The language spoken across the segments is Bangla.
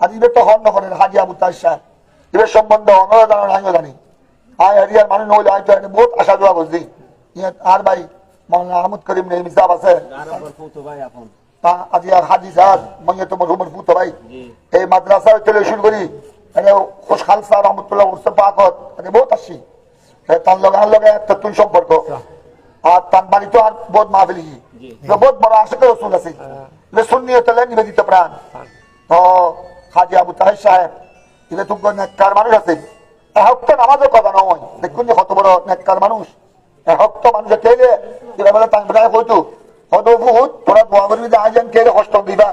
আজ ইবে তো হন করেন হাজি আবু তাহের সাহেব ইবের সম্বন্ধে অনরা জানা আমিও জানি আয় হরিয়ার মানুষ নহলে হয়তো বহুত আশা দোয়া বুঝলি আর ভাই মৌলানা আহমদ করিম নেই মিসাব আছে আজি আর হাজি সাহেব মঙ্গে তোমার রুমের পুত ভাই এই মাদ্রাসা চলে শুরু করি খোশ খালসা রহমতুল্লাহ উর্সে পাকত বহুত আসছি তার লগে একটা তুই সম্পর্ক আর তার বাড়ি তো আর বহুত মাহফিলি বহুত বড় আশিক রসুল আছে সুন্নি হতে নিবেদিত প্রাণ তো হাজি আবু তাহের সাহেব এটা তো নেককার মানুষ আছে হক্ত নামাজের কথা নয় দেখুন যে কত বড় নেককার মানুষ হক্ত মানুষের খেলে বলে তাই বোধ হয়তো হয়তো বহুত তোরা দোয়া করবি যে আজ খেলে কষ্ট দিবা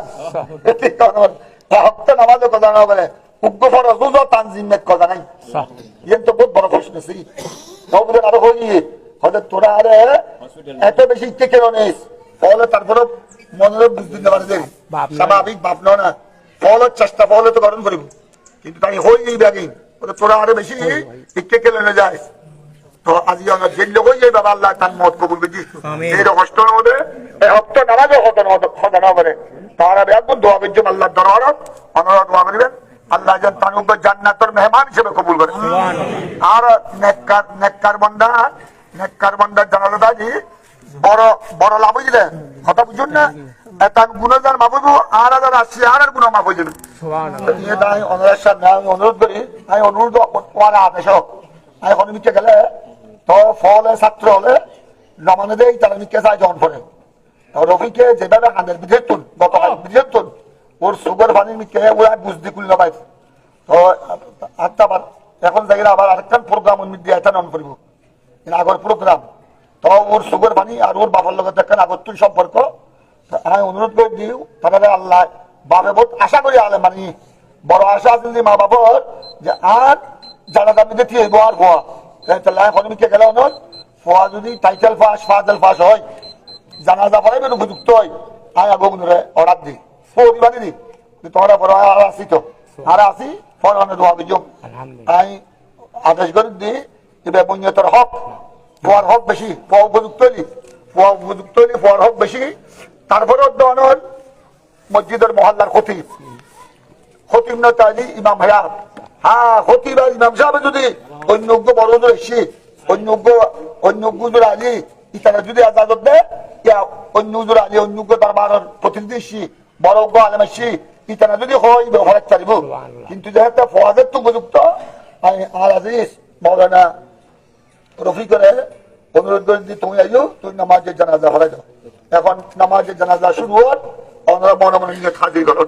হক্ত নামাজের কথা না বলে উগ্র ফরজ তানজিমের কথা নাই ইয়েন তো বহুত বড় প্রশ্ন আরো হই হয়তো তোরা আরে এত বেশি ইচ্ছে কেন নিস ফলে তারপরে মনোরোগ বুঝ দিতে পারে স্বাভাবিক ভাবন না ফলের চেষ্টা ফলে তো গঠন করিব কিন্তু তাই হই এই ব্যাগিং তোরা আরো বেশি ইচ্ছে কেলে যায় তো আজি আমরা জেলে হয়ে যাই বাবা আল্লাহ তার মত কবুল করছি এই কষ্টের মধ্যে হপ্ত নামাজও হতে না পারে তারা ব্যাগুন দোয়া করছেন আল্লাহ দরবার আমরা দোয়া করিবেন আল্লাহ যেন তার উপর জান্নাতের মেহমান হিসেবে কবুল করে আর নেককার বন্দার জানালাটা কি বড় বড় লাভ হয়েছিলেন কথা বুঝুন না তার গুণার মাফ হইব আর হাজার আসছি আর গুণ মাফ হয়ে যাবে আমি অনুরোধ করি আমি অনুরোধ আদেশ আমি এখন মিকে গেলে তো ফলে ছাত্র হলে জমানে দেয় তারা মিকে যায় জন ফলে রফিকে যেভাবে হানের বিধের তুন গতকাল বিধের তুন ওর সুগার পানির মিকে ওরা বুঝতে কুল পাই তো আবার এখন যাই আবার আরেকটা প্রোগ্রাম দিয়ে এটা নন করব আগর প্রোগ্রাম তো ওর সুগার পানি আর ওর বাবার লোকের দেখেন আগর তুই সম্পর্ক আমি অনুরোধ করে দিই তারা আল্লাহ বাবা বহুত আশা করি আলে মানে বড় আশা আছে যে মা বাবার যে আর যারা দাবি দেখি আর ফোয়া এখন মিকে গেলে অনুরোধ ফোয়া যদি টাইটেল পাস ফাজল পাস হয় জানাজা পড়াইবে উপযুক্ত হয় আমি আগুন অর্ডার দিই পরিবারে দিই তোমরা বড় আর আসি তো আর আসি ফলানো দোয়া বিযোগ আমি আদেশ করে দিই এবার বন্যতর হক ফোয়ার হক বেশি ফোয়া উপযুক্ত হইলি ফোয়ার হক বেশি তারপরে দোয়ানোর মসজিদের মহল্লার খতিব না তাইলি ইমাম ভাইয়া হ্যাঁ খতিব আর ইমাম সাহেব যদি অন্য বড় এসি অন্য আলী ইতারা যদি আজাদত দেয় অন্য আলী অন্য দরবার প্রতিনিধি বড় আলম এসি ইতারা যদি হয় ব্যবহার চাইব কিন্তু যেহেতু ফওয়াজের তো উপযুক্ত আর আজিজ মৌলানা রফি করে অনুরোধ করে দিই তুমি আইও তুই নামাজের জানাজা হয়ে যাও এখন নামাজের জানাজা শুরু হওয়ার আমরা মনে মনে খাদি করো